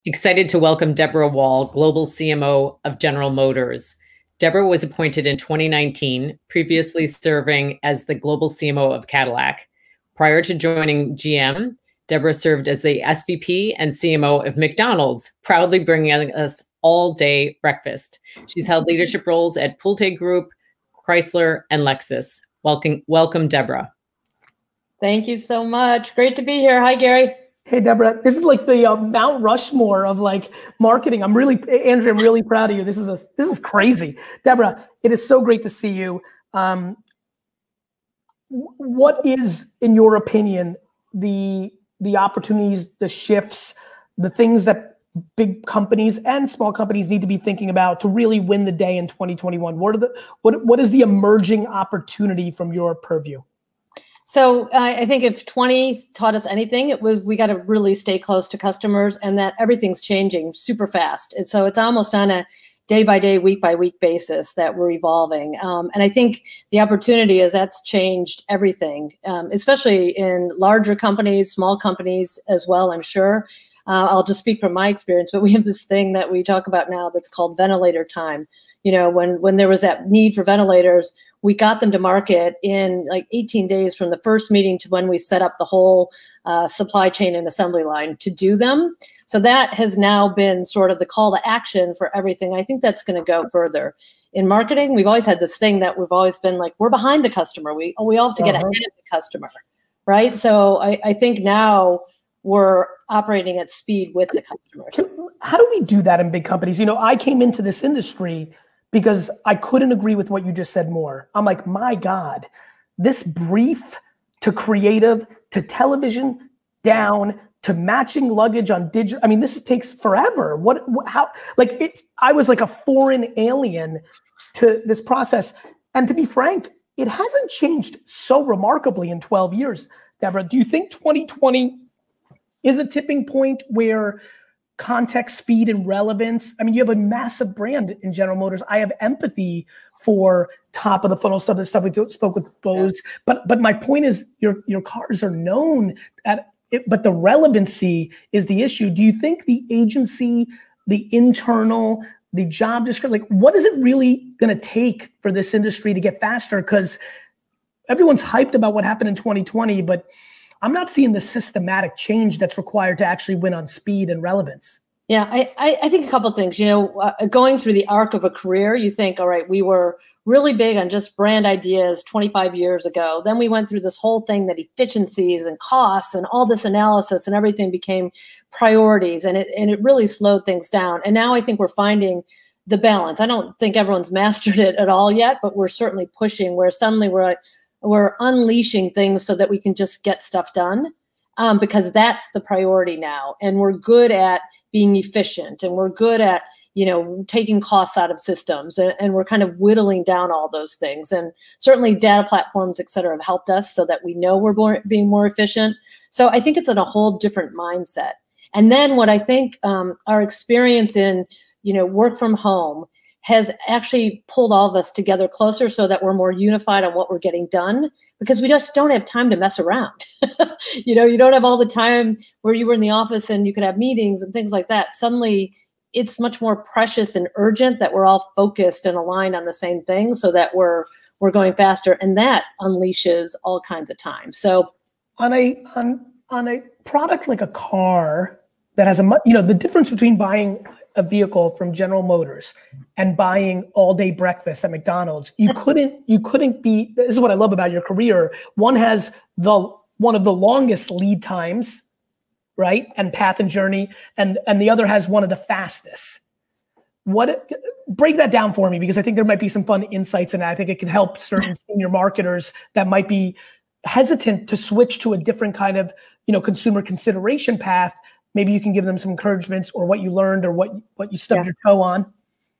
Excited to welcome Deborah Wahl, Global CMO of General Motors. Deborah was appointed in 2019, previously serving as the Global CMO of Cadillac. Prior to joining GM, Deborah served as the SVP and CMO of McDonald's, proudly bringing us all-day breakfast. She's held leadership roles at Pulte Group, Chrysler, and Lexus. Welcome, Deborah. Thank you so much. Great to be here. Hi, Gary. Hey, Deborah, this is like the Mount Rushmore of like marketing. Andrea, I'm really proud of you. This is crazy. Deborah, it is so great to see you. What is, in your opinion, the opportunities, the shifts, the things that big companies and small companies need to be thinking about to really win the day in 2021? What is the emerging opportunity from your purview? So I think if 20 taught us anything, it was we got to really stay close to customers and that everything's changing super fast. And so it's almost on a day-by-day, week-by-week basis that we're evolving. And I think the opportunity is that's changed everything, especially in larger companies, small companies as well, I'm sure. I'll just speak from my experience, but we have this thing that we talk about now that's called ventilator time. You know, when there was that need for ventilators, we got them to market in like 18 days from the first meeting to when we set up the whole supply chain and assembly line to do them. So that has now been sort of the call to action for everything. I think that's going to go further. In marketing, we've always had this thing that we've always been like, we're behind the customer. We all have to get ahead of the customer, right? So I think now we're operating at speed with the customer. How do we do that in big companies? You know, I came into this industry because I couldn't agree with what you just said more. I'm like, my God, this brief to creative, to television, down to matching luggage on digital. I mean, this takes forever. I was like a foreign alien to this process. And to be frank, it hasn't changed so remarkably in 12 years. Deborah, do you think 2020 is a tipping point where context, speed, and relevance? I mean, you have a massive brand in General Motors. I have empathy for top of the funnel stuff, the stuff we spoke with Boz. Yeah. But my point is, your cars are known at it, but the relevancy is the issue. Do you think the agency, the internal, the job description, like what is it really going to take for this industry to get faster? Because everyone's hyped about what happened in 2020, but I'm not seeing the systematic change that's required to actually win on speed and relevance. Yeah, I think a couple of things. You know, going through the arc of a career, you think, all right, we were really big on just brand ideas 25 years ago. Then we went through this whole thing that efficiencies and costs and all this analysis and everything became priorities, and it really slowed things down. And now I think we're finding the balance. I don't think everyone's mastered it at all yet, but we're certainly pushing where suddenly we're unleashing things so that we can just get stuff done, because that's the priority now. And we're good at being efficient, and we're good at, you know, taking costs out of systems, and we're kind of whittling down all those things. And certainly data platforms, et cetera, have helped us so that we know we're being more efficient. So I think it's in a whole different mindset. And then what I think our experience in, you know, work from home has actually pulled all of us together closer so that we're more unified on what we're getting done, because we just don't have time to mess around. You know, you don't have all the time where you were in the office and you could have meetings and things like that. Suddenly it's much more precious and urgent that we're all focused and aligned on the same thing so that we're going faster, and that unleashes all kinds of time. So on a product like a car that has the difference between buying a vehicle from General Motors and buying all-day breakfast at McDonald's, you couldn't be. This is what I love about your career. One has one of the longest lead times, right, and path and journey, and the other has one of the fastest. Break that down for me, because I think there might be some fun insights, and I think it can help certain senior marketers that might be hesitant to switch to a different kind of, you know, consumer consideration path. Maybe you can give them some encouragements or what you learned or what you stubbed your toe on.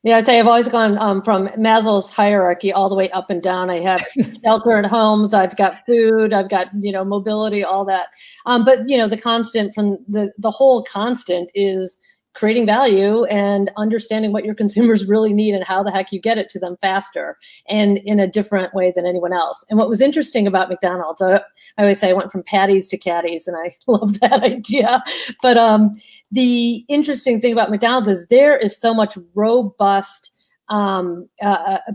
Yeah, I say I've always gone from Maslow's hierarchy all the way up and down. I have shelter at homes, I've got food, I've got, you know, mobility, all that. But, you know, the constant from the whole constant is creating value and understanding what your consumers really need and how the heck you get it to them faster and in a different way than anyone else. And what was interesting about McDonald's, I always say I went from patties to caddies, and I love that idea. But the interesting thing about McDonald's is there is so much robust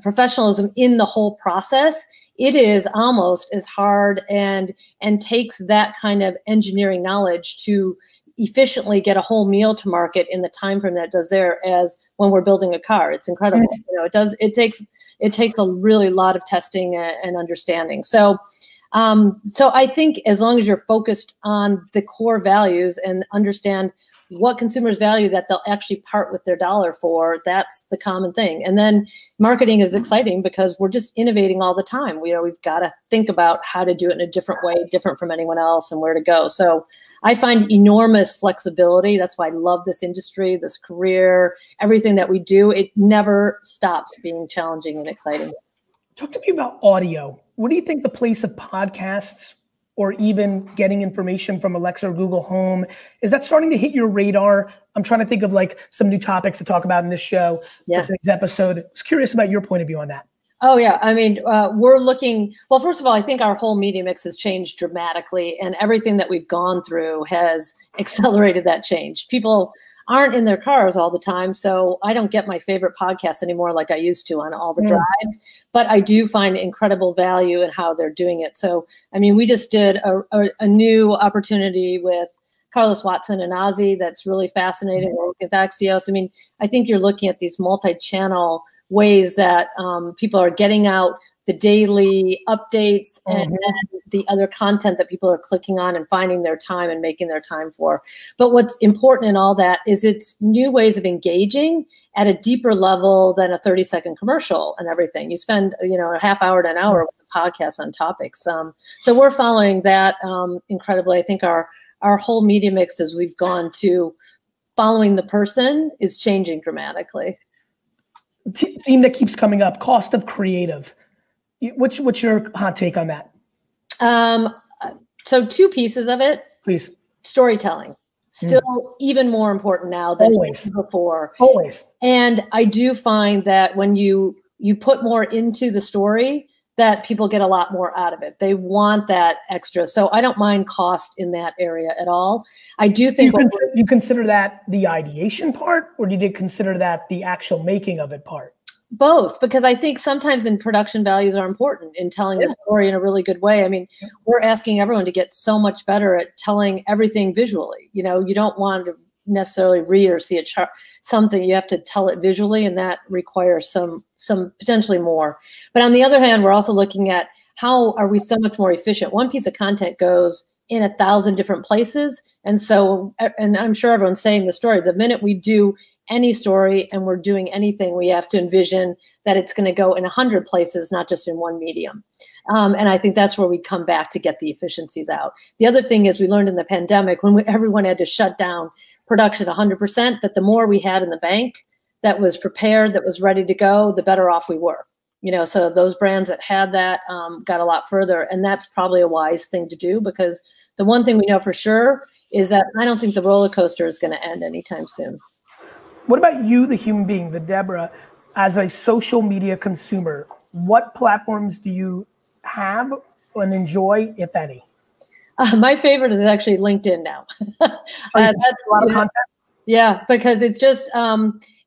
professionalism in the whole process. It is almost as hard and takes that kind of engineering knowledge to efficiently get a whole meal to market in the time frame that it does there as when we're building a car. It's incredible. You know, it takes a really lot of testing and understanding. So I think as long as you're focused on the core values and understand what consumers value that they'll actually part with their dollar for, that's the common thing. And then marketing is exciting because we're just innovating all the time. We've got to think about how to do it in a different way, different from anyone else, and where to go. So I find enormous flexibility. That's why I love this industry, this career, everything that we do. It never stops being challenging and exciting. Talk to me about audio. What do you think the place of podcasts or even getting information from Alexa or Google Home, is that starting to hit your radar? I'm trying to think of like some new topics to talk about in this show for today's episode. I was curious about your point of view on that. Oh yeah, I mean, we're looking, well, first of all, I think our whole media mix has changed dramatically, and everything that we've gone through has accelerated that change. People aren't in their cars all the time, so I don't get my favorite podcasts anymore like I used to on all the drives, but I do find incredible value in how they're doing it. So, I mean, we just did a new opportunity with Carlos Watson and Ozzy that's really fascinating. We're looking at Axios. I mean, I think you're looking at these multi-channel ways that people are getting out the daily updates and the other content that people are clicking on and finding their time and making their time for. But what's important in all that is it's new ways of engaging at a deeper level than a 30-second commercial and everything. You spend, a half hour to an hour with a podcast on topics. So we're following that incredibly. I think our whole media mix as we've gone to following the person is changing dramatically. Theme that keeps coming up, cost of creative. What's your hot take on that? So two pieces of it. Please. Storytelling. Still even more important now than before. Always. And I do find that when you put more into the story, that people get a lot more out of it. They want that extra. So I don't mind cost in that area at all. I do think you consider that the ideation part, or did you consider that the actual making of it part? Both, because I think sometimes in production values are important in telling the story in a really good way. I mean, we're asking everyone to get so much better at telling everything visually. You don't want to necessarily read or see a chart, something. You have to tell it visually, and that requires some potentially more. But on the other hand, we're also looking at how are we so much more efficient. One piece of content goes in 1,000 different places. And so, and I'm sure everyone's saying the story, the minute we do any story and we're doing anything, we have to envision that it's going to go in 100 places, not just in one medium. And I think that's where we come back to get the efficiencies out. The other thing is we learned in the pandemic when everyone had to shut down production 100%, that the more we had in the bank that was prepared, that was ready to go, the better off we were. So those brands that had that got a lot further. And that's probably a wise thing to do, because the one thing we know for sure is that I don't think the roller coaster is going to end anytime soon. What about you, the human being, the Deborah, as a social media consumer? What platforms do you have and enjoy, if any? My favorite is actually LinkedIn now. That's a lot of content. Yeah, because it's just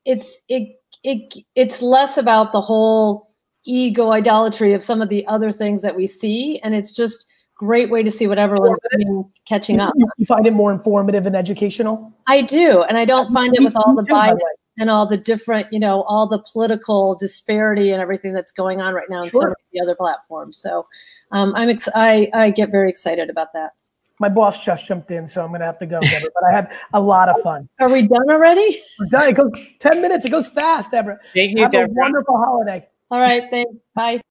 it's less about the whole ego idolatry of some of the other things that we see, and it's just great way to see what everyone's doing, catching up. You find it more informative and educational? I do, and I don't find it with all the bias and all the different, all the political disparity and everything that's going on right now in so many of the other platforms. So I get very excited about that. My boss just jumped in, so I'm going to have to go, Deborah, but I had a lot of fun. Are we done already? We're done. It goes 10 minutes. It goes fast, Deborah. Thank you, Have a wonderful holiday. All right, thanks. Bye.